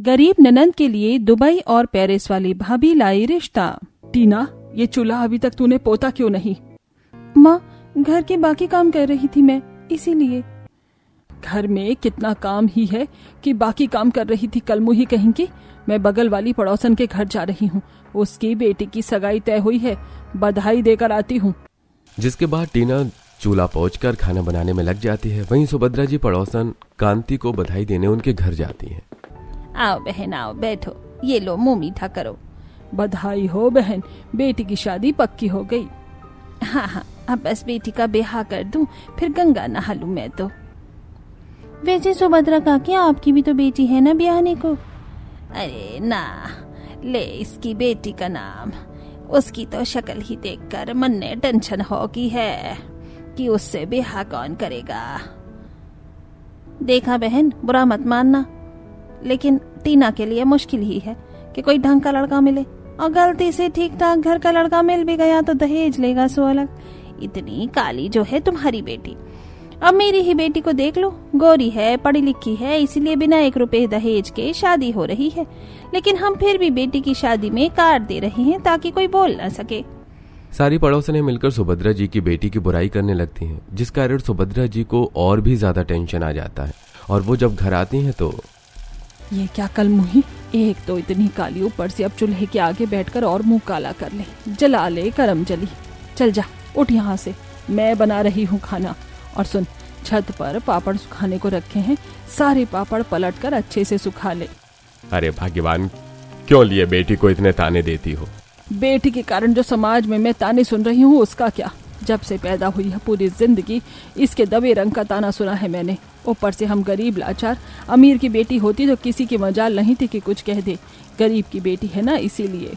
गरीब ननंद के लिए दुबई और पेरिस वाली भाभी लाई रिश्ता। टीना, ये चूल्हा अभी तक तूने पोता क्यों नहीं? माँ, घर के बाकी काम कर रही थी मैं, इसीलिए। घर में कितना काम ही है कि बाकी काम कर रही थी कलमुही कहीं की। मैं बगल वाली पड़ोसन के घर जा रही हूँ, उसकी बेटी की सगाई तय हुई है, बधाई देकर आती हूँ। जिसके बाद टीना चूल्हा पोंछकर खाना बनाने में लग जाती है। वहीं सुभद्रा जी पड़ोसन कांति को बधाई देने उनके घर जाती हैं। आओ बहन आओ, बैठो, ये लो मुंह मीठा करो। बधाई हो बहन, बेटी की शादी पक्की हो गई। हाँ, अब बस बेटी का ब्याह कर दूं, फिर गंगा नहा लूं मैं तो। वैसे सुभद्रा काकी, आपकी भी तो बेटी है ना ब्याहने को? अरे ना, ले इसकी बेटी का नाम। उसकी तो शक्ल ही देखकर मन में टेंशन हो गई है कि उससे ब्याह कौन करेगा। देखा बहन, बुरा मत मानना, लेकिन टीना के लिए मुश्किल ही है कि कोई ढंग का लड़का मिले, और गलती से ठीक ठाक घर का लड़का मिल भी गया तो दहेज लेगा सो अलग। इतनी काली जो है तुम्हारी बेटी। अब मेरी ही बेटी को देख लो, गोरी है, पढ़ी लिखी है, इसीलिए बिना 1 रुपए दहेज के शादी हो रही है। लेकिन हम फिर भी बेटी की शादी में काट दे रहे हैं ताकि कोई बोल ना सके। सारी पड़ोसनें मिलकर सुभद्रा जी की बेटी की बुराई करने लगती हैं, जिस कारण सुभद्रा जी को और भी ज्यादा टेंशन आ जाता है। और वो जब घर आती हैं तो ये क्या कलमुही, एक तो इतनी काली, ऊपर से अब चूल्हे के आगे बैठकर और मुंह काला कर ले। जला ले करम जली। चल जा, उठ यहाँ से, मैं बना रही हूँ खाना। और सुन, छत पर पापड़ सुखाने को रखे हैं, सारे पापड़ पलट कर अच्छे से सुखा ले। अरे भाग्यवान, क्यों लिए बेटी को इतने ताने देती हो? बेटी के कारण जो समाज में मैं ताने सुन रही हूँ उसका क्या? जब से पैदा हुई है पूरी जिंदगी इसके दबे रंग का ताना सुना है मैंने। ऊपर से हम गरीब लाचार, अमीर की बेटी होती तो किसी की मजाल नहीं थी कि कुछ कह दे। गरीब की बेटी है ना, इसीलिए।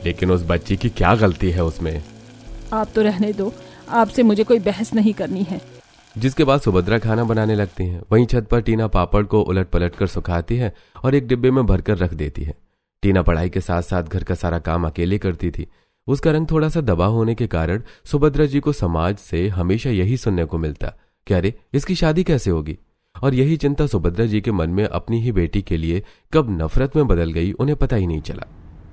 लेकिन उस बच्ची की क्या गलती है उसमें? आप तो रहने दो, आपसे मुझे कोई बहस नहीं करनी है। जिसके बाद सुभद्रा खाना बनाने लगती हैं। वहीं छत पर टीना पापड़ को उलट पलट कर सुखाती है और एक डिब्बे में भरकर रख देती है। टीना पढ़ाई के साथ साथ घर का सारा काम अकेले करती थी। उसका रंग थोड़ा सा दबा होने के कारण सुभद्रा जी को समाज से हमेशा यही सुनने को मिलता कि अरे इसकी शादी कैसे होगी। और यही चिंता सुभद्रा जी के मन में अपनी ही बेटी के लिए कब नफरत में बदल गई उन्हें पता ही नहीं चला।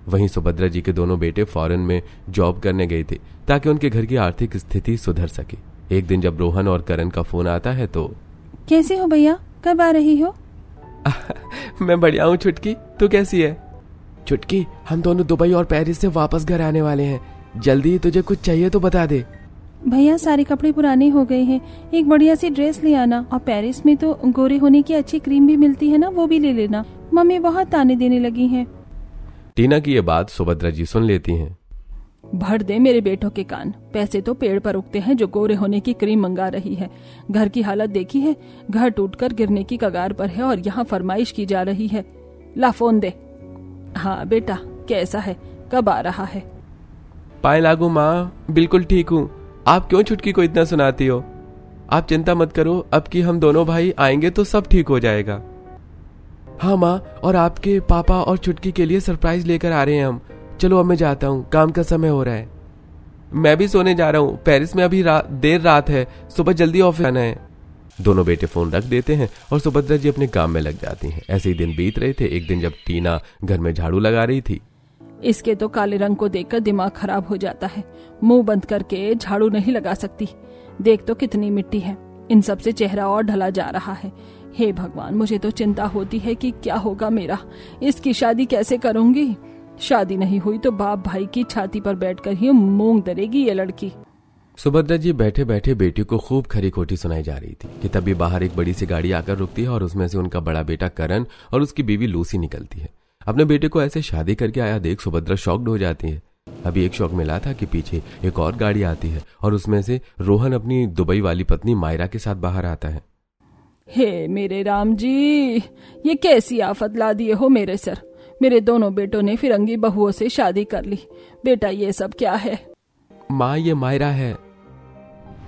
वहीं सुभद्रा जी के दोनों बेटे फॉरेन में जॉब करने गए थे ताकि उनके घर की आर्थिक स्थिति सुधर सके। एक दिन जब रोहन और करण का फोन आता है तो कैसे हो भैया, कब आ रही हो? मैं बढ़िया हूँ छुटकी, तू कैसी है? छुटकी, हम दोनों दुबई और पेरिस से वापस घर आने वाले हैं। जल्दी तुझे कुछ चाहिए तो बता दे। भैया सारे कपड़े पुराने हो गए हैं, एक बढ़िया सी ड्रेस ले आना। और पेरिस में तो गोरे होने की अच्छी क्रीम भी मिलती है ना, वो भी ले लेना। मम्मी बहुत ताने देने लगी हैं। टीना की ये बात सुभद्रा जी सुन लेती हैं। भर दे मेरे बेटों के कान, पैसे तो पेड़ पर उगते हैं जो गोरे होने की क्रीम मंगा रही है। घर की हालत देखी है, घर टूटकर गिरने की कगार पर है और यहाँ फरमाइश की जा रही है। ला फोन दे। हाँ बेटा, कैसा है, कब आ रहा है? पाए लागू माँ, बिल्कुल ठीक हूँ। आप क्यों छुटकी को इतना सुनाती हो? आप चिंता मत करो, अब कि हम दोनों भाई आएंगे तो सब ठीक हो जाएगा। हाँ माँ, और आपके पापा और छुटकी के लिए सरप्राइज लेकर आ रहे हैं हम। चलो अब मैं जाता हूँ, काम का समय हो रहा है। मैं भी सोने जा रहा हूँ, पेरिस में अभी देर रात है, सुबह जल्दी ऑफिस आना है। दोनों बेटे फोन रख देते हैं और सुभद्रा जी अपने काम में लग जाती हैं। ऐसे ही दिन बीत रहे थे। एक दिन जब टीना घर में झाड़ू लगा रही थी, इसके तो काले रंग को देखकर दिमाग खराब हो जाता है। मुंह बंद करके झाड़ू नहीं लगा सकती। देख तो कितनी मिट्टी है, इन सब से चेहरा और ढला जा रहा है। हे भगवान, मुझे तो चिंता होती है कि क्या होगा मेरा, इसकी शादी कैसे करूंगी। शादी नहीं हुई तो बाप भाई की छाती पर बैठकर ही मूंग दरेगी ये लड़की। सुभद्रा जी बैठे बैठे बेटी को खूब खरी खोटी सुनाई जा रही थी कि तभी बाहर एक बड़ी सी गाड़ी आकर रुकती है और उसमें से उनका बड़ा बेटा करण और उसकी बीवी लूसी निकलती है। अपने बेटे को ऐसे शादी करके आया देख सुभद्रा शॉक्ड हो जाती है। अभी एक शौक मिला था कि पीछे एक और गाड़ी आती है और उसमें से रोहन अपनी दुबई वाली पत्नी मायरा के साथ बाहर आता है। हे मेरे राम जी, ये कैसी आफत ला दिए हो मेरे सर। मेरे दोनों बेटों ने फिरंगी बहुओं से शादी कर ली। बेटा ये सब क्या है? माँ, ये मायरा है,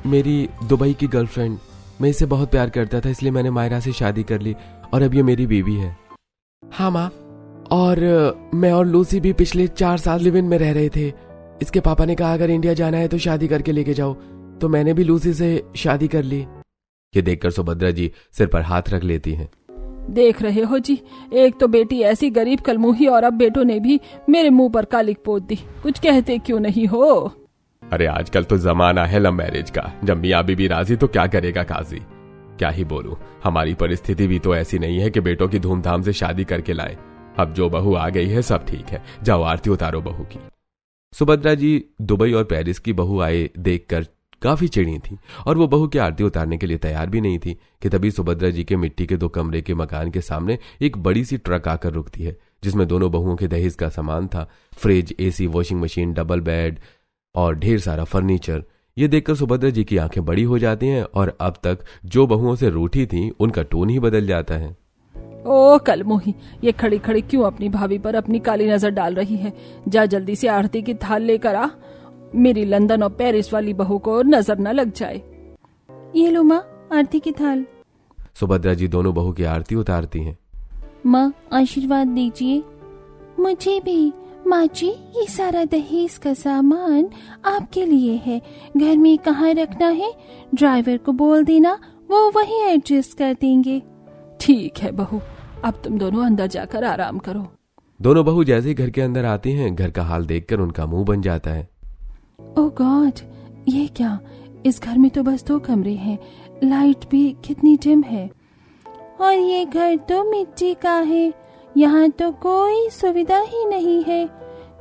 मेरी दुबई की गर्लफ्रेंड। मैं इसे बहुत प्यार करता था, इसलिए मैंने मायरा से शादी कर ली और अब ये मेरी बीवी है। हाँ माँ, और मैं और लूसी भी पिछले 4 साल लिव इन में रह रहे थे। इसके पापा ने कहा अगर इंडिया जाना है तो शादी करके लेके जाओ, तो मैंने भी लूसी से शादी कर ली। ये देखकर सुभद्रा जी सिर पर हाथ रख लेती हैं। देख रहे हो जी, एक तो बेटी ऐसी गरीब कलमुही और अब बेटों ने भी मेरे मुंह पर कालिक पोत दी। कुछ कहते क्यों नहीं हो? अरे आजकल तो जमाना है लव मैरिज का, जब मियाँ बीबी राजी तो क्या करेगा काजी। क्या ही बोलूं, हमारी परिस्थिति भी तो ऐसी नहीं है कि बेटों की धूमधाम से शादी करके लाएं। अब जो बहू आ गई है सब ठीक है, जाओ आरती उतारो बहू की। सुभद्रा जी दुबई और पेरिस की बहू आए देखकर काफी चिढ़ी थी और वो बहू की आरती उतारने के लिए तैयार भी नहीं थी कि तभी सुभद्रा जी के मिट्टी के 2 कमरे के मकान के सामने एक बड़ी सी ट्रक आकर रुकती है, जिसमें दोनों बहुओं के दहेज का सामान था। Fridge, AC, washing machine, double bed और ढेर सारा फर्नीचर। ये देखकर सुभद्रा जी की आंखें बड़ी हो जाती हैं और अब तक जो बहुओं से रूठी थी उनका टोन ही बदल जाता है। ओ कलमुही, ये खड़ी खड़ी क्यों अपनी भाभी पर अपनी काली नजर डाल रही है? जा जल्दी से आरती की थाल लेकर आ, मेरी लंदन और पेरिस वाली बहू को नजर न लग जाए। ये लो माँ आरती की थाल। सुभद्रा जी दोनों बहू की आरती उतारती हैं। माँ आशीर्वाद दीजिए। मुझे भी। माँ जी, ये सारा दहेज का सामान आपके लिए है। घर में कहाँ रखना है ड्राइवर को बोल देना, वो वही एडजस्ट कर देंगे। ठीक है बहू, अब तुम दोनों अंदर जाकर आराम करो। दोनों बहू जैसे ही घर के अंदर आती हैं, घर का हाल देखकर उनका मुंह बन जाता है। ओह गॉड, ये क्या? इस घर में तो बस 2 कमरे हैं, लाइट भी कितनी डिम है, और ये घर तो मिट्टी का है। यहाँ तो कोई सुविधा ही नहीं है।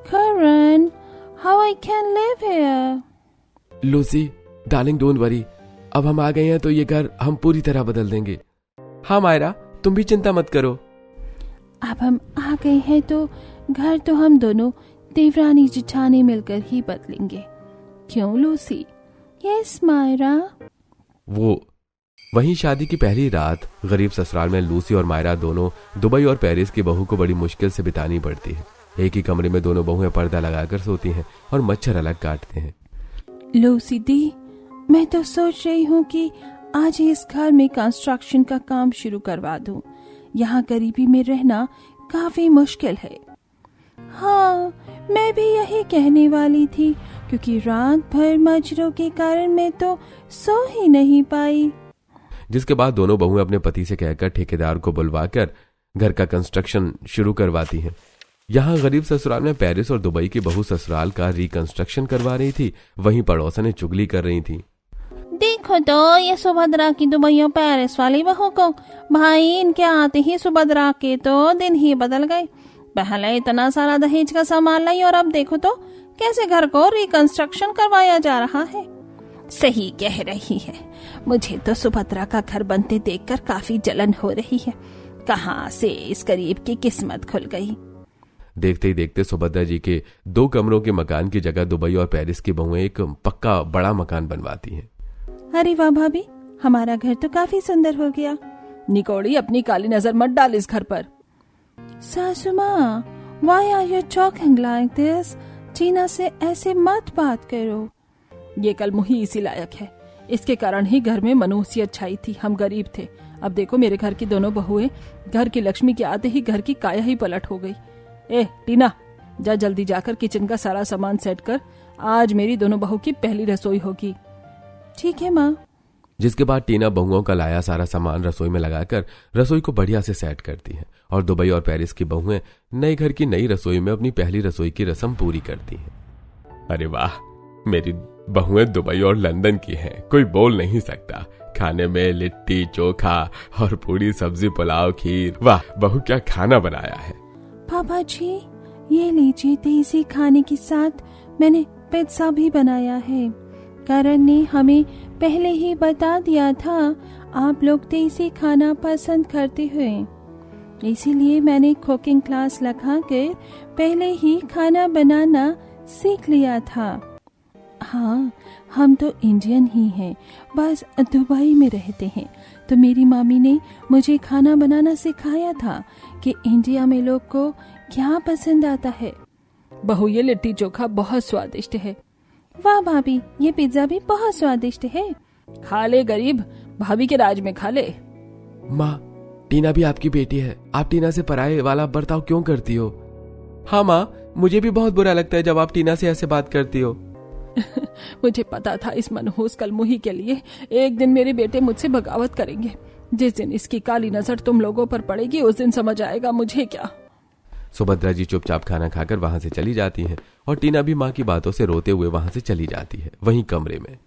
Karan, how I can live here? Lucy darling, don't worry, अब हम आ गए हैं तो ये घर हम पूरी तरह बदल देंगे। हाँ मायरा, तुम भी चिंता मत करो। अब हम आ गए हैं तो घर तो हम दोनों देवरानी जिठानी मिलकर ही बदलेंगे, क्यों लूसी? यस मायरा। वहीं शादी की पहली रात गरीब ससुराल में लूसी और मायरा दोनों दुबई और पेरिस की बहू को बड़ी मुश्किल से बितानी पड़ती है। एक ही कमरे में दोनों बहुएं पर्दा लगाकर सोती हैं और मच्छर अलग काटते हैं। लूसी दी, मैं तो सोच रही हूँ कि आज ही इस घर में कंस्ट्रक्शन का काम शुरू करवा दूं। यहाँ गरीबी में रहना काफी मुश्किल है। हाँ, मैं भी यही कहने वाली थी, क्योंकि रात भर मच्छरों के कारण मैं तो सो ही नहीं पाई। जिसके बाद दोनों बहुएं अपने पति से कहकर ठेकेदार को बुलवाकर घर का कंस्ट्रक्शन शुरू करवाती हैं। यहाँ गरीब ससुराल में पेरिस और दुबई की बहू ससुराल का रिकंस्ट्रक्शन करवा रही थी, वहीं पड़ोसनें चुगली कर रही थी। देखो तो ये सुभद्रा की दुबई और पेरिस वाली बहू को, भाई इनके आते ही सुभद्रा के तो दिन ही बदल गए। पहले इतना सारा दहेज का सामान लाई और अब देखो तो कैसे घर को रिकंस्ट्रक्शन करवाया जा रहा है। सही कह रही है, मुझे तो सुभद्रा का घर बनते देखकर काफी जलन हो रही है। कहाँ से इस गरीब की किस्मत खुल गई। देखते ही देखते सुभद्रा जी के 2 कमरों के मकान की जगह दुबई और पेरिस की बहुएं एक पक्का बड़ा मकान बनवाती हैं। अरे वाह भाभी, हमारा घर तो काफी सुंदर हो गया। निकोड़ी, अपनी काली नजर मत डाल इस घर पर। सासू माँ, why are you talking like this? Tina से ऐसे मत बात करो। ये कलमुही इसी लायक है, इसके कारण ही घर में मनहूसियत छाई थी। हम गरीब थे, अब देखो मेरे घर की दोनों बहुएं घर की लक्ष्मी के आते ही घर की काया ही पलट हो गई। ए टीना, जा जल्दी जाकर किचन का सारा सामान सेट कर, आज मेरी दोनों बहू की पहली रसोई होगी। ठीक है माँ। जिसके बाद टीना बहुओं का लाया सारा सामान रसोई में लगाकर रसोई को बढ़िया से सेट करती है और दुबई और पेरिस की बहुएं नए घर की नई रसोई में अपनी पहली रसोई की रस्म पूरी करती हैं। अरे वाह, मेरी बहुएं दुबई और लंदन की हैं, कोई बोल नहीं सकता। खाने में लिट्टी चोखा और पूरी सब्जी पुलाव खीर, वाह बहू क्या खाना बनाया है। पापा जी, ये लीजिए, देसी खाने के साथ मैंने पिज्जा भी बनाया है। करण ने हमें पहले ही बता दिया था आप लोग देसी खाना पसंद करते हुए, इसीलिए मैंने कुकिंग क्लास लगाकर पहले ही खाना बनाना सीख लिया था। हाँ, हम तो इंडियन ही हैं, बस दुबई में रहते हैं, तो मेरी मामी ने मुझे खाना बनाना सिखाया था कि इंडिया में लोग को क्या पसंद आता है। बहू, ये लिट्टी चोखा बहुत स्वादिष्ट है। वाह भाभी, ये पिज्जा भी बहुत स्वादिष्ट है। खा ले गरीब, भाभी के राज में खा ले। माँ, टीना भी आपकी बेटी है, आप टीना से पराये वाला बर्ताव क्यों करती हो? हाँ माँ, मुझे भी बहुत बुरा लगता है जब आप टीना से ऐसे बात करती हो। मुझे पता था इस मनहूस कलमुही के लिए एक दिन मेरे बेटे मुझसे बगावत करेंगे। जिस दिन इसकी काली नजर तुम लोगों पर पड़ेगी उस दिन समझ आएगा मुझे क्या। सुभद्रा जी चुपचाप खाना खाकर वहां से चली जाती हैं और टीना भी माँ की बातों से रोते हुए वहां से चली जाती है। वहीं कमरे में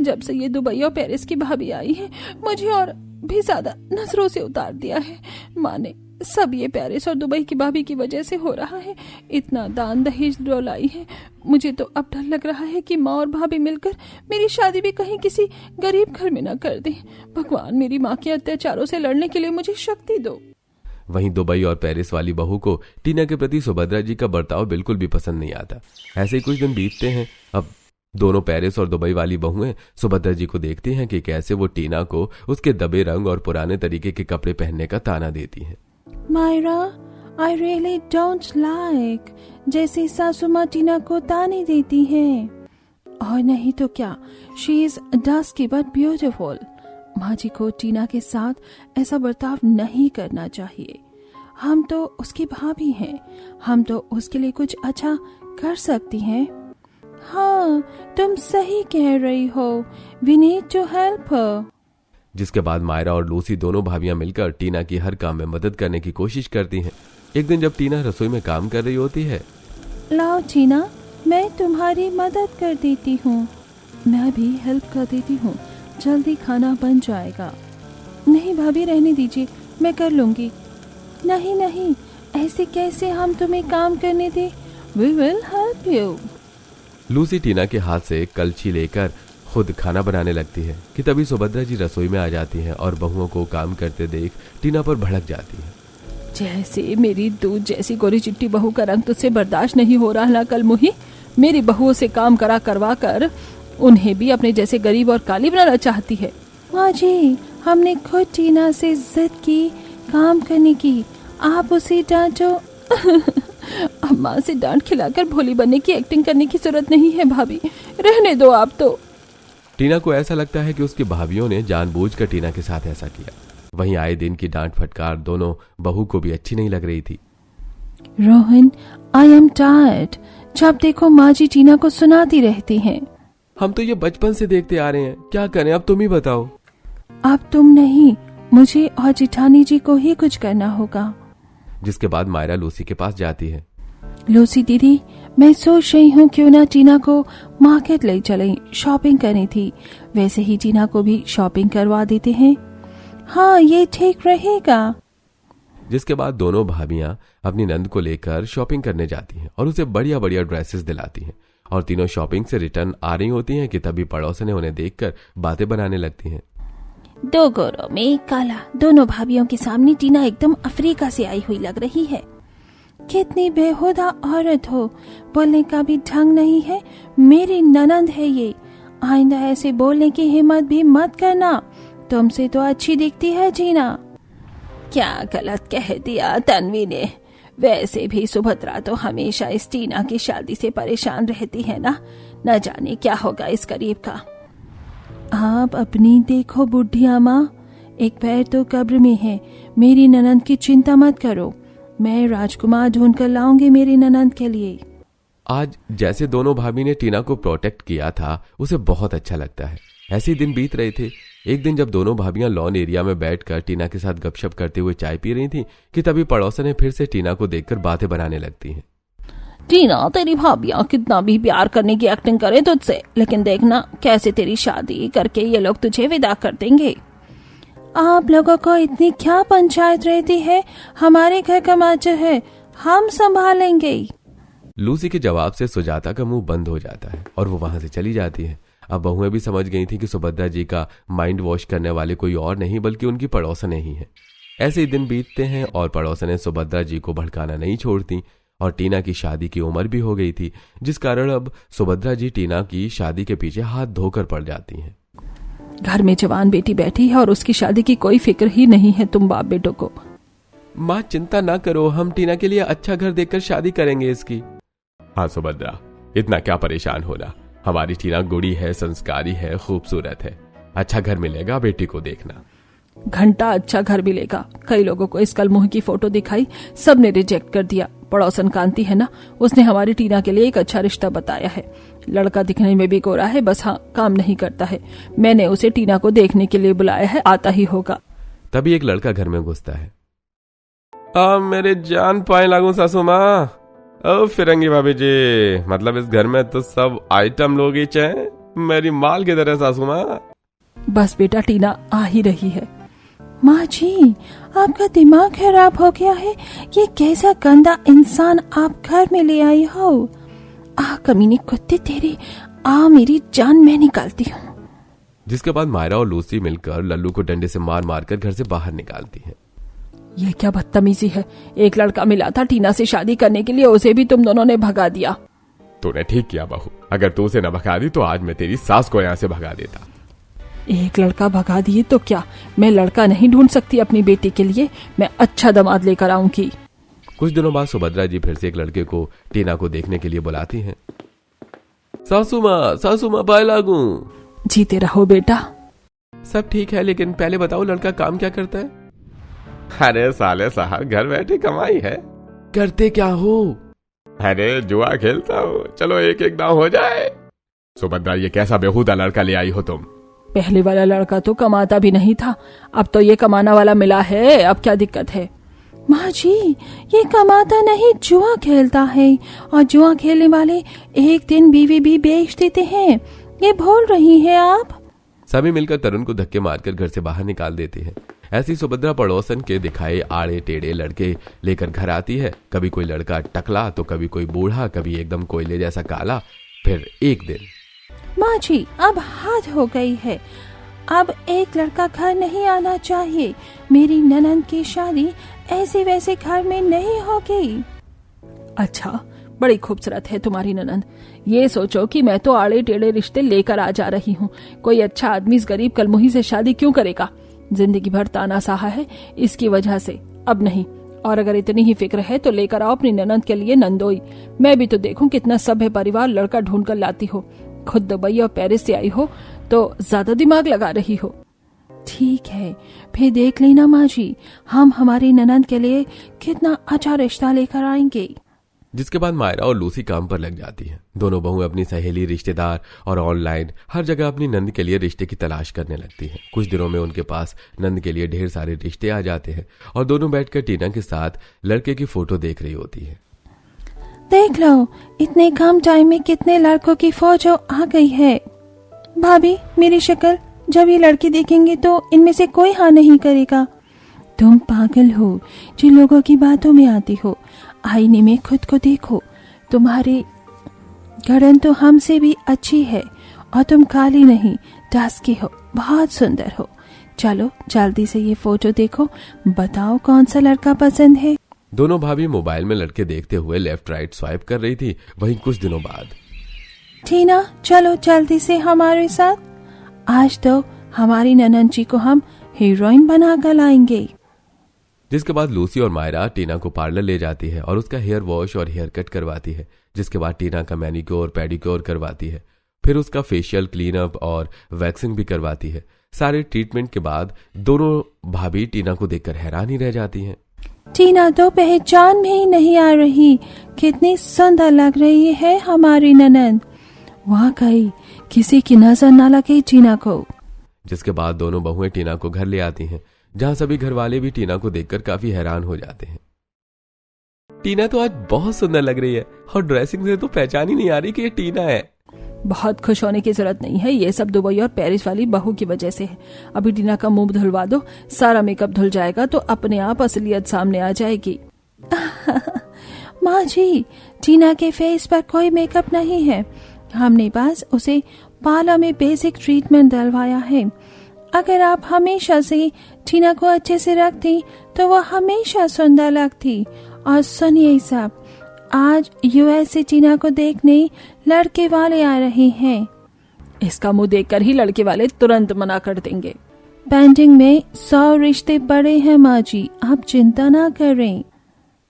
जब से ये दुबई और पेरिस की भाभी आई है मुझे और भी ज्यादा नजरों से उतार दिया है। माँ ने सब ये पेरिस और दुबई की भाभी की वजह से हो रहा है। इतना दान दहेज डोलाई है। मुझे तो अब डर लग रहा है कि माँ और भाभी मिलकर मेरी शादी भी कहीं किसी गरीब घर में न कर दें। भगवान मेरी माँ के अत्याचारों से लड़ने के लिए मुझे शक्ति दो। वहीं दुबई और पेरिस वाली बहू को टीना के प्रति सुभद्रा जी का बर्ताव बिल्कुल भी पसंद नहीं आता। ऐसे ही कुछ दिन बीतते हैं। अब दोनों पेरिस और दुबई वाली बहुएं सुभद्रा जी को देखती हैं कि कैसे वो टीना को उसके दबे रंग और पुराने तरीके के कपड़े पहनने का ताना देती हैं। Myra, I really don't like जैसे सासू माँ टीना को ताने देती हैं। और नहीं तो क्या, she is dusky but beautiful. माँ जी को टीना के साथ ऐसा बर्ताव नहीं करना चाहिए। हम तो उसकी भाभी हैं, हम तो उसके लिए कुछ अच्छा कर सकती हैं। हाँ, तुम सही कह रही हो। We need to help her. जिसके बाद मायरा और लूसी दोनों भाभियां मिलकर टीना की हर काम में मदद करने की कोशिश करती हैं। एक दिन जब टीना रसोई में काम कर रही होती है, लाओ टीना, मैं तुम्हारी मदद कर देती हूँ। मैं भी हेल्प कर देती हूँ, जल्दी खाना बन जाएगा। नहीं भाभी, रहने दीजिए, मैं कर लूंगी। नहीं नहीं, ऐसे कैसे हम तुम्हें काम करने दें? We will help you. Lucy Tina के हाथ से कलछी लेकर खुद खाना बनाने लगती है कि तभी सुभद्रा जी रसोई में आ जाती हैं और बहुओं को काम करते देख टीना पर भड़क जाती है। जैसे मेरी दूध जैसी गोरी चिट्टी बहू का रंग तुझसे बर्दाश्त नहीं हो रहा ना कल मुही। मेरी बहुओं से काम करवा कर उन्हें भी अपने जैसे गरीब और काली बनाना चाहती है। माँ जी, हमने खुद टीना से जिद की काम करने की, आप उसे डांटो। अम्मा से डांट खिलाकर भोली बनने की एक्टिंग करने की जरूरत नहीं है भाभी, रहने दो आप तो। टीना को ऐसा लगता है कि उसकी भाभियों ने जानबूझकर टीना के साथ ऐसा किया। वहीं आए दिन की डांट फटकार दोनों बहू को भी अच्छी नहीं लग रही थी। Rohan, I am tired. जब देखो माँ जी टीना को सुनाती रहती हैं। हम तो ये बचपन से देखते आ रहे हैं, क्या करें, अब तुम ही बताओ। अब तुम नहीं, मुझे और जिठानी जी को ही कुछ करना होगा। जिसके बाद मायरा लूसी के पास जाती है। लूसी दीदी, मैं सोच रही हूँ क्यों ना टीना को मार्केट ले चलें, शॉपिंग करनी थी। वैसे ही टीना को भी शॉपिंग करवा देते हैं। हाँ, ये ठीक रहेगा। जिसके बाद दोनों भाभियां अपनी नंद को लेकर शॉपिंग करने जाती हैं और उसे बढ़िया बढ़िया ड्रेसेस दिलाती हैं। और तीनों शॉपिंग से रिटर्न आ रही होती हैं कि तभी पड़ोसन उन्हें देखकर बातें बनाने लगती हैं। दो गोरों में एक काला, दोनों भाभियों के सामने टीना एकदम अफ्रीका से आई हुई लग रही है। कितनी बेहुदा औरत हो, बोलने का भी ढंग नहीं है। मेरी ननंद है ये, आइंदा ऐसे बोलने की हिम्मत भी मत करना। तुमसे तो अच्छी दिखती है टीना। क्या गलत कह दिया तन्वी ने। वैसे भी सुभद्रा तो हमेशा इस टीना की शादी से परेशान रहती है ना, न जाने क्या होगा इस गरीब का। आप अपनी देखो बुढ़िया माँ, एक पैर तो कब्र में है। मेरी ननंद की चिंता मत करो, मैं राजकुमार ढूंढ कर लाऊंगी मेरी ननंद के लिए। आज जैसे दोनों भाभी ने टीना को प्रोटेक्ट किया था, उसे बहुत अच्छा लगता है। ऐसे ही दिन बीत रहे थे। एक दिन जब दोनों भाभियां लॉन एरिया में बैठकर टीना के साथ गपशप करते हुए चाय पी रही थी कि तभी पड़ोसन फिर से टीना को देखकर बातें बनाने लगती हैं। टीना, तेरी भाभियां कितना भी प्यार करने की एक्टिंग करे तुझसे, लेकिन देखना कैसे तेरी शादी करके ये लोग तुझे विदा कर देंगे। आप लोगों को इतनी क्या पंचायत रहती है? हमारे घर का माचा है, हम संभालेंगे। लूसी के जवाब से सुजाता का मुंह बंद हो जाता है और वो वहां से चली जाती है। अब बहुएं भी समझ गई थी कि सुभद्रा जी का माइंड वॉश करने वाले कोई और नहीं बल्कि उनकी पड़ोसनें ही हैं। ऐसे ही दिन बीतते हैं और पड़ोसनें सुभद्रा जी को भड़काना नहीं छोड़ती और टीना की शादी की उम्र भी हो गई थी, जिस कारण अब सुभद्रा जी टीना की शादी के पीछे हाथ धोकर पड़ जाती हैं। घर में जवान बेटी बैठी है और उसकी शादी की कोई फिक्र ही नहीं है तुम बाप बेटों को। माँ चिंता ना करो, हम टीना के लिए अच्छा घर देखकर शादी करेंगे इसकी। हाँ सुभद्रा, इतना क्या परेशान होना। हमारी टीना गुड़ी है, संस्कारी है, खूबसूरत है। अच्छा घर मिलेगा, बेटी को देखना। घंटा अच्छा घर मिलेगा। कई लोगों को इस कलमुह की फोटो दिखाई, सबने रिजेक्ट कर दिया। पड़ोसन कांति है ना, उसने हमारी टीना के लिए एक अच्छा रिश्ता बताया है। लड़का दिखने में भी गोरा है, बस हाँ काम नहीं करता है। मैंने उसे टीना को देखने के लिए बुलाया है, आता ही होगा। तभी एक लड़का घर में घुसता है। मेरे जान पाए लागू सासू माँ। ओ फिरंगी भाभी जी, मतलब इस घर में तो सब आइटम लोग ही चाहे, मेरी माल की तरह सासू माँ। बस बेटा टीना आ ही रही है। माँ जी, आपका दिमाग खराब हो गया है। ये कैसा गंदा इंसान आप घर में ले आई हो। कमीने कुत्ते तेरे, मेरी जान मैं निकालती हूँ। जिसके बाद मायरा और लूसी मिलकर लल्लू को डंडे से मार मार कर घर से बाहर निकालती हैं। ये क्या बदतमीजी है। एक लड़का मिला था टीना से शादी करने के लिए, उसे भी तुम दोनों ने भगा दिया। तूने ठीक किया बहू, अगर तू उसे न भगा दी तो आज मैं तेरी सास को यहाँ से भगा देता। एक लड़का भगा दिए तो क्या, मैं लड़का नहीं ढूंढ सकती अपनी बेटी के लिए? मैं अच्छा दामाद लेकर आऊंगी। कुछ दिनों बाद सुभद्रा जी फिर से एक लड़के को टीना को देखने के लिए बुलाती हैं। सासू माँ पाए लागू। जीते रहो बेटा। सब ठीक है, लेकिन पहले बताओ लड़का काम क्या करता है? अरे साले साहब, घर बैठे कमाई है। करते क्या हो? अरे जुआ खेलता हूँ, चलो एक एक दांव हो जाए। सुभद्रा, ये कैसा बेहुदा लड़का ले आई हो तुम? पहले वाला लड़का तो कमाता भी नहीं था, अब तो ये कमाना वाला मिला है, अब क्या दिक्कत है? माँ जी, ये कमाता नहीं, जुआ खेलता है, और जुआ खेलने वाले एक दिन बीवी भी बेच देते हैं। ये भूल रही है आप? सभी मिलकर तरुण को धक्के मारकर घर से बाहर निकाल देते हैं। ऐसी सुभद्रा पड़ोसन के दिखाए आड़े टेढ़े लड़के लेकर घर आती है। कभी कोई लड़का टकला तो कभी कोई बूढ़ा, कभी एकदम कोयले जैसा काला। फिर एक दिन, माँ जी अब हद हो गई है, अब एक लड़का घर नहीं आना चाहिए। मेरी ननद की शादी ऐसे वैसे घर में नहीं होगी। अच्छा, बड़ी खूबसूरत है तुम्हारी ननद। ये सोचो कि मैं तो आड़े टेढ़े रिश्ते लेकर आ जा रही हूँ। कोई अच्छा आदमी इस गरीब कलमुही से शादी क्यों करेगा? जिंदगी भर ताना सहा है इसकी वजह से, अब नहीं। और अगर इतनी ही फिक्र है तो लेकर आओ अपनी ननद के लिए नंदोई। मैं भी तो देखूं कितना सभ्य परिवार लड़का ढूंढ कर लाती हो। खुद दुबई और पेरिस से आई हो तो ज्यादा दिमाग लगा रही हो। ठीक है, फिर देख लेना माँ जी, हम हमारी ननद के लिए कितना अच्छा रिश्ता लेकर आएंगे। जिसके बाद मायरा और लूसी काम पर लग जाती हैं। दोनों बहुएं अपनी सहेली, रिश्तेदार और ऑनलाइन हर जगह अपनी नंद के लिए रिश्ते की तलाश करने लगती हैं। कुछ दिनों में उनके पास नंद के लिए ढेर सारे रिश्ते आ जाते हैं और दोनों बैठकर टीना के साथ लड़के की फोटो देख रही होती है। देख लो, इतने कम टाइम में कितने लड़कों की फोटो आ गई है। भाभी, मेरी शक्ल जब ये लड़की देखेंगे तो इनमें से कोई हाँ नहीं करेगा। तुम पागल हो जिन लोगों की बातों में आती हो। आईने में खुद को देखो, तुम्हारी गड़न तो हमसे भी अच्छी है और तुम काली नहीं डास्की हो, बहुत सुंदर हो। चलो जल्दी से ये फोटो देखो, बताओ कौन सा लड़का पसंद है। दोनों भाभी मोबाइल में लड़के देखते हुए लेफ्ट राइट स्वाइप कर रही थी। वहीं कुछ दिनों बाद, टीना चलो जल्दी से हमारे साथ, आज तो हमारी ननद जी को हम हीरोइन बना कर लाएंगे। जिसके बाद लूसी और मायरा टीना को पार्लर ले जाती है और उसका हेयर वॉश और हेयर कट करवाती है। जिसके बाद टीना का मैनिक्योर पेडिक्योर करवाती है। फिर उसका फेशियल क्लीन अप और वैक्सिंग भी करवाती है। सारे ट्रीटमेंट के बाद दोनों भाभी टीना को देखकर हैरान ही रह जाती हैं। टीना तो पहचान में ही नहीं आ रही, कितनी सुंदर लग रही है हमारी ननद। वाकई किसी की नजर न लगे टीना को। जिसके बाद दोनों बहुएं टीना को घर ले आती हैं, जहां सभी घर वाले भी टीना को देखकर काफी हैरान हो जाते हैं। टीना तो आज बहुत सुंदर लग रही है और ड्रेसिंग से तो पहचान ही नहीं आ रही कि ये टीना है। बहुत खुश होने की जरूरत नहीं है, ये सब दुबई और पेरिस वाली बहू की वजह से है। अभी टीना का मुंह धुलवा दो, सारा मेकअप धुल जाएगा तो अपने आप असलियत सामने आ जाएगी। माँ जी, टीना के फेस पर कोई मेकअप नहीं है, हमने बस उसे पार्लर में बेसिक ट्रीटमेंट दिलवाया है। अगर आप हमेशा से टीना को अच्छे से रखती तो वो हमेशा सुंदर लगती। और सुनिए सब, आज यूएस से टीना को देखने लड़के वाले आ रहे हैं। इसका मुंह देखकर ही लड़के वाले तुरंत मना कर देंगे। पेंडिंग में 100 रिश्ते पड़े हैं माँ जी, आप चिंता ना करें।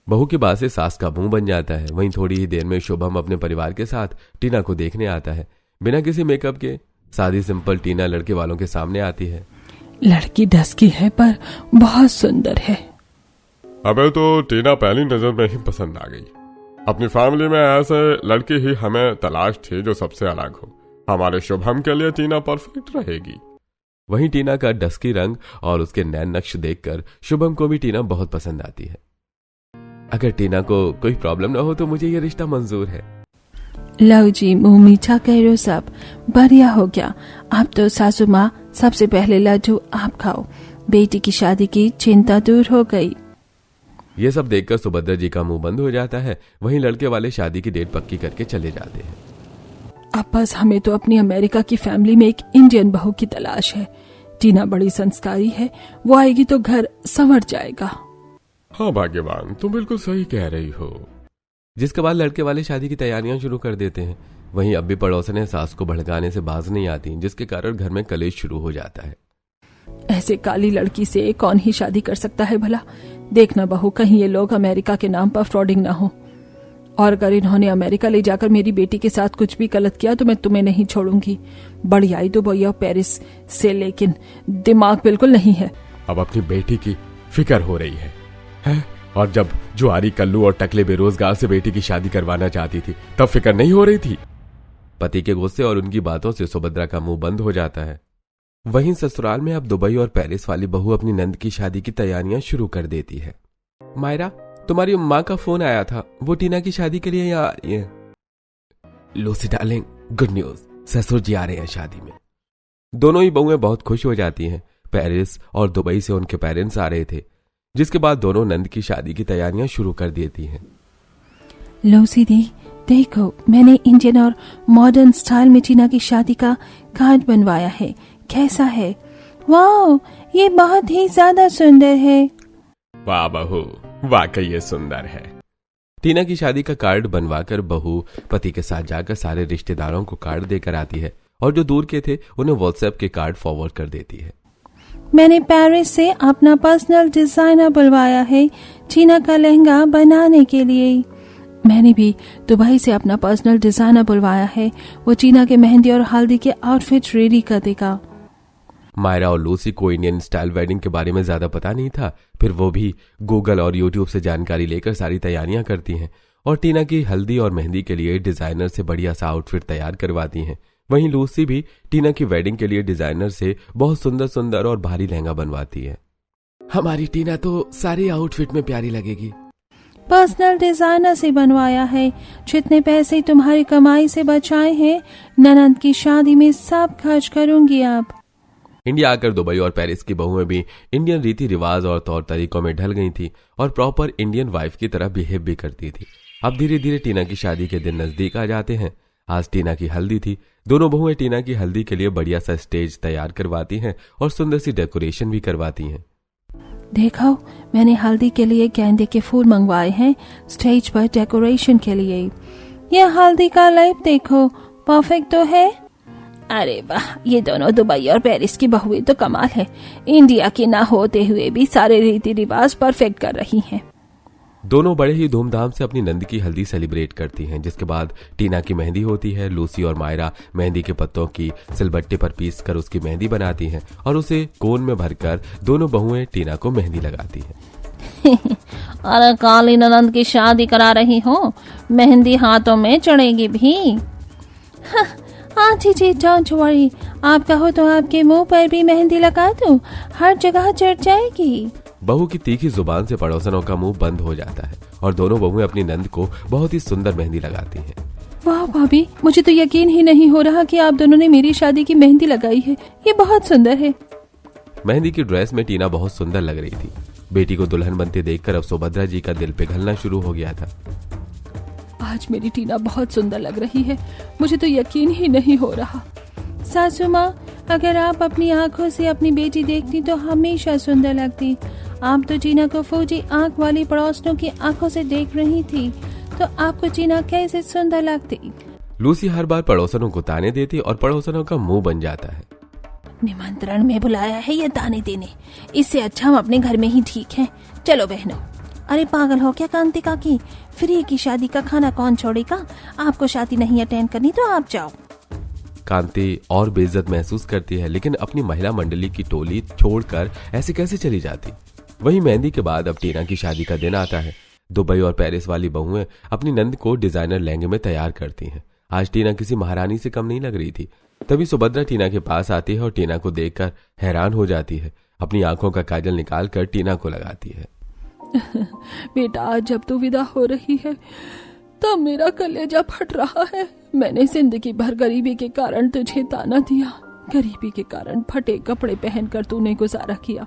बहू की बात से सास का मुंह बन जाता है। वहीं थोड़ी ही देर में शुभम अपने परिवार के साथ टीना को देखने आता है। बिना किसी मेकअप के सादी सिंपल टीना लड़के वालों के सामने आती है। लड़की डस्की है पर बहुत सुंदर है। अबे तो टीना पहली नजर में ही पसंद आ गई। अपनी फैमिली में ऐसे लड़की ही हमें तलाश थी जो सबसे अलग हो। हमारे शुभम के लिए टीना परफेक्ट रहेगी। वहीं टीना का डस्की रंग और उसके नैन नक्श देखकर शुभम को भी टीना बहुत पसंद आती है। अगर टीना को कोई प्रॉब्लम ना हो तो मुझे ये रिश्ता मंजूर है। लो जी, मुंह मीठा करो, सब बढ़िया हो गया। अब तो सासू माँ सबसे पहले लड्डू आप खाओ, बेटी की शादी की चिंता दूर हो गई। ये सब देखकर सुभद्रा जी का मुंह बंद हो जाता है। वहीं लड़के वाले शादी की डेट पक्की करके चले जाते हैं। अब बस हमें तो अपनी अमेरिका की फैमिली में एक इंडियन बहू की तलाश है। टीना बड़ी संस्कारी है, वो आएगी तो घर संवर जाएगा। हाँ भाग्यवान, तुम बिल्कुल सही कह रही हो। जिसके बाद लड़के वाले शादी की तैयारियां शुरू कर देते हैं। वहीं अब भी पड़ोसनें सास को भड़काने से बाज नहीं आती, जिसके कारण घर में कलेश शुरू हो जाता है। ऐसे काली लड़की से कौन ही शादी कर सकता है भला। देखना बहू, कहीं ये लोग अमेरिका के नाम पर फ्रॉडिंग ना हो, और अगर इन्होंने अमेरिका ले जाकर मेरी बेटी के साथ कुछ भी गलत किया तो मैं तुम्हें नहीं छोड़ूंगी। बड़ी आई दुबई और पेरिस से, लेकिन दिमाग बिल्कुल नहीं है। अब अपनी बेटी की फिक्र हो रही है? और जब जुआरी कल्लू और टकले बेरोजगार से बेटी की शादी करवाना चाहती थी तब फिक्र नहीं हो रही थी। पति के गुस्से और उनकी बातों से सुभद्रा का मुंह बंद हो जाता है। वहीं ससुराल में अब दुबई और पेरिस वाली बहू अपनी नंद की शादी की तैयारियां शुरू कर देती है। मायरा, तुम्हारी माँ का फोन आया था, वो टीना की शादी के लिए यहाँ आ रही है। लूसी डार्लिंग, गुड न्यूज, ससुर जी आ रहे हैं शादी में। दोनों ही बहुएं बहुत खुश हो जाती हैं। पेरिस और दुबई से उनके पेरेंट्स आ रहे थे, जिसके बाद दोनों नंद की शादी की तैयारियां शुरू कर देती हैं। लूसी दी, देखो मैंने इंडियन और मॉडर्न स्टाइल में टीना की शादी का कार्ड बनवाया है, कैसा है? वाह, ये बहुत ही ज्यादा सुंदर है। वाह बहू, वाकई ये सुंदर है। टीना की शादी का कार्ड बनवाकर बहू पति के साथ जाकर सारे रिश्तेदारों को कार्ड देकर आती है, और जो दूर के थे उन्हें व्हाट्सएप के कार्ड फॉरवर्ड कर देती है। मैंने पेरिस से अपना पर्सनल डिजाइनर बुलवाया है टीना का लहंगा बनाने के लिए। मैंने भी दुबई से अपना पर्सनल डिजाइनर बुलवाया है, वो टीना के मेहंदी और हल्दी के आउटफिट रेडी कर देगा। मायरा और लूसी को इंडियन स्टाइल वेडिंग के बारे में ज्यादा पता नहीं था, फिर वो भी गूगल और यूट्यूब से जानकारी लेकर सारी तैयारियां करती हैं और टीना की हल्दी और मेहंदी के लिए डिजाइनर से बढ़िया सा आउटफिट तैयार करवाती हैं। वहीं लूसी भी टीना की वेडिंग के लिए डिजाइनर से बहुत सुंदर सुंदर और भारी लहंगा बनवाती है। हमारी टीना तो सारी आउटफिट में प्यारी लगेगी। पर्सनल डिजाइनर से बनवाया है, जितने पैसे तुम्हारी कमाई से बचाए हैं ननद की शादी में सब खर्च करूंगी। आप इंडिया आकर दुबई और पेरिस की बहुएं भी इंडियन रीति रिवाज और तौर तरीकों में ढल गई थी और प्रॉपर इंडियन वाइफ की तरह बिहेव भी करती थी। अब धीरे धीरे टीना की शादी के दिन नजदीक आ जाते हैं। आज टीना की हल्दी थी। दोनों बहुएं टीना की हल्दी के लिए बढ़िया सा स्टेज तैयार करवाती हैं और सुंदर सी डेकोरेशन भी करवाती हैं। देखो, मैंने हल्दी के लिए गेंदे के फूल मंगवाए हैं स्टेज पर डेकोरेशन के लिए। ये हल्दी का लेप देखो, परफेक्ट तो है। अरे वाह, ये दोनों दुबई और पेरिस की बहुएं तो कमाल है। इंडिया की ना होते हुए भी सारे रीति रिवाज परफेक्ट कर रही हैं। दोनों बड़े ही धूमधाम से अपनी नंद की हल्दी सेलिब्रेट करती हैं, जिसके बाद टीना की मेहंदी होती है। लूसी और मायरा मेहंदी के पत्तों की सिलबट्टे पर पीस कर उसकी मेहंदी बनाती हैं और उसे कोन में भरकर दोनों बहुएं टीना को मेहंदी लगाती हैं। अरे काली ननद की शादी करा रही हो, मेहंदी हाथों में चढ़ेगी भी। हाँ जी, डोंट वरी, आप कहो तो आपके मुंह पर भी मेहंदी लगा दूं, हर जगह चढ़ जाएगी। बहू की तीखी जुबान से पड़ोसनों का मुंह बंद हो जाता है और दोनों बहुएं अपनी नंद को बहुत ही सुंदर मेहंदी लगाती हैं। वाह भाभी, मुझे तो यकीन ही नहीं हो रहा कि आप दोनों ने मेरी शादी की मेहंदी लगाई है, ये बहुत सुंदर है। मेहंदी की ड्रेस में टीना बहुत सुंदर लग रही थी। बेटी को दुल्हन बनते देखकर अब सुभद्रा जी का दिल पिघलना शुरू हो गया था। आज मेरी टीना बहुत सुंदर लग रही है, मुझे तो यकीन ही नहीं हो रहा। सासू माँ, अगर आप अपनी आंखों से अपनी बेटी देखती तो हमेशा सुंदर लगती। आप तो टीना को फौजी आंख वाली पड़ोसनों की आंखों से देख रही थी, तो आपको टीना कैसे सुंदर लगती? लूसी हर बार पड़ोसनों को ताने देती और पड़ोसनों का मुंह बन जाता है। निमंत्रण में बुलाया है ये ताने देने, इससे अच्छा हम अपने घर में ही ठीक हैं। चलो बहनों। अरे पागल हो क्या कांति काकी, फ्री की शादी का खाना कौन छोड़ेगा? आपको शादी नहीं अटेंड करनी तो आप जाओ। कांति और बेइज्जत महसूस करती है, लेकिन अपनी महिला मंडली की टोली छोड़कर ऐसे कैसे चली जाती। वहीं मेहंदी के बाद अब टीना की शादी का दिन आता है। दुबई और पेरिस वाली बहुएं अपनी नंद को डिजाइनर लहंगे में तैयार करती हैं। आज टीना किसी महारानी से कम नहीं लग रही थी। तभी सुभद्रा टीना के पास आती है और टीना को देखकर हैरान हो जाती है। अपनी आंखों का काजल निकाल कर टीना को लगाती है। बेटा, आज जब तू विदा हो रही है तब मेरा कलेजा फट रहा है। मैंने जिंदगी भर गरीबी के कारण तुझे ताना दिया, गरीबी के कारण फटे कपड़े पहनकर तूने गुजारा किया,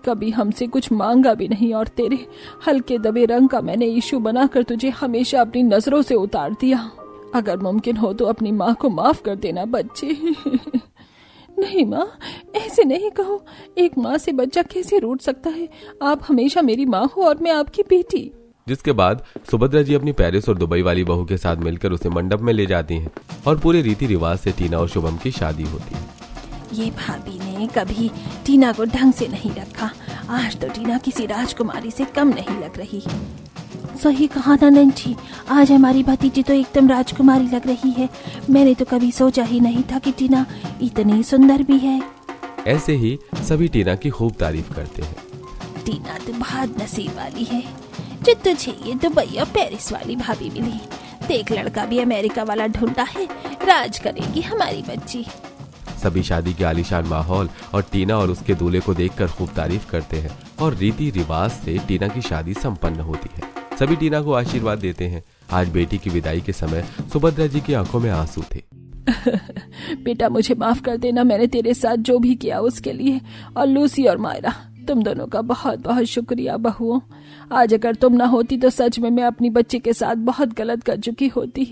कभी हमसे कुछ मांगा भी नहीं, और तेरे हल्के दबे रंग का मैंने इशू बनाकर तुझे हमेशा अपनी नजरों से उतार दिया। अगर मुमकिन हो तो अपनी माँ को माफ कर देना बच्चे। नहीं माँ, ऐसे नहीं कहो। एक माँ से बच्चा कैसे रूठ सकता है? आप हमेशा मेरी माँ हो और मैं आपकी बेटी। जिसके बाद सुभद्रा जी अपनी पेरिस और दुबई वाली बहू के साथ मिलकर उसे मंडप में ले जाती हैं और पूरे रीति रिवाज से टीना और शुभम की शादी होती है। ये भाभी ने कभी टीना को ढंग से नहीं रखा। आज तो टीना किसी राजकुमारी से कम नहीं लग रही। सही कहा नंद जी, आज हमारी भतीजी तो एकदम राजकुमारी लग रही है। मैंने तो कभी सोचा ही नहीं था कि टीना इतनी सुंदर भी है। ऐसे ही सभी टीना की खूब तारीफ करते हैं। टीना तो बहुत नसीब वाली है जो तुझे ये दुबई और पेरिस वाली भाभी मिली। देख, लड़का भी अमेरिका वाला ढूंढा है, राज करेगी हमारी बच्ची। सभी शादी के आलीशान माहौल और टीना और उसके दूल्हे को देखकर खूब तारीफ करते हैं और रीति रिवाज से टीना की शादी संपन्न होती है। सभी टीना को आशीर्वाद देते हैं। आज बेटी की विदाई के समय सुभद्रा जी की आंखों में आंसू थे। बेटा, मुझे माफ कर देना, मैंने तेरे साथ जो भी किया उसके लिए। और लूसी और मायरा, तुम दोनों का बहुत बहुत शुक्रिया बहुओं। आज अगर तुम ना होती तो सच में मैं अपनी बच्ची के साथ बहुत गलत कर चुकी होती।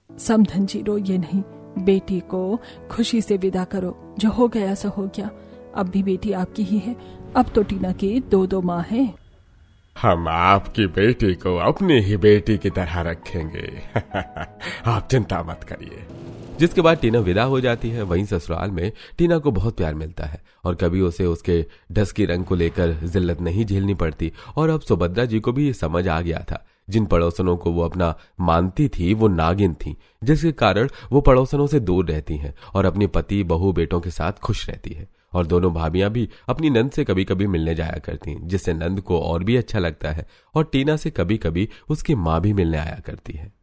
समधन जी, रोइए नहीं, बेटी को खुशी से विदा करो। जो हो गया सो हो गया। अब भी बेटी आपकी ही है। अब तो टीना की दो माँ है। हम आपकी बेटी को अपनी ही बेटी की तरह रखेंगे। आप चिंता मत करिए। जिसके बाद टीना विदा हो जाती है। वहीं ससुराल में टीना को बहुत प्यार मिलता है और कभी उसे उसके ढसकी रंग को लेकर जिल्लत नहीं झेलनी पड़ती। और अब सुभद्रा जी को भी ये समझ आ गया था, जिन पड़ोसनों को वो अपना मानती थी वो नागिन थी, जिसके कारण वो पड़ोसनों से दूर रहती हैं और अपने पति बहू बेटों के साथ खुश रहती है। और दोनों भाभियां भी अपनी नंद से कभी कभी मिलने जाया करती हैं, जिससे नंद को और भी अच्छा लगता है। और टीना से कभी कभी उसकी माँ भी मिलने आया करती है।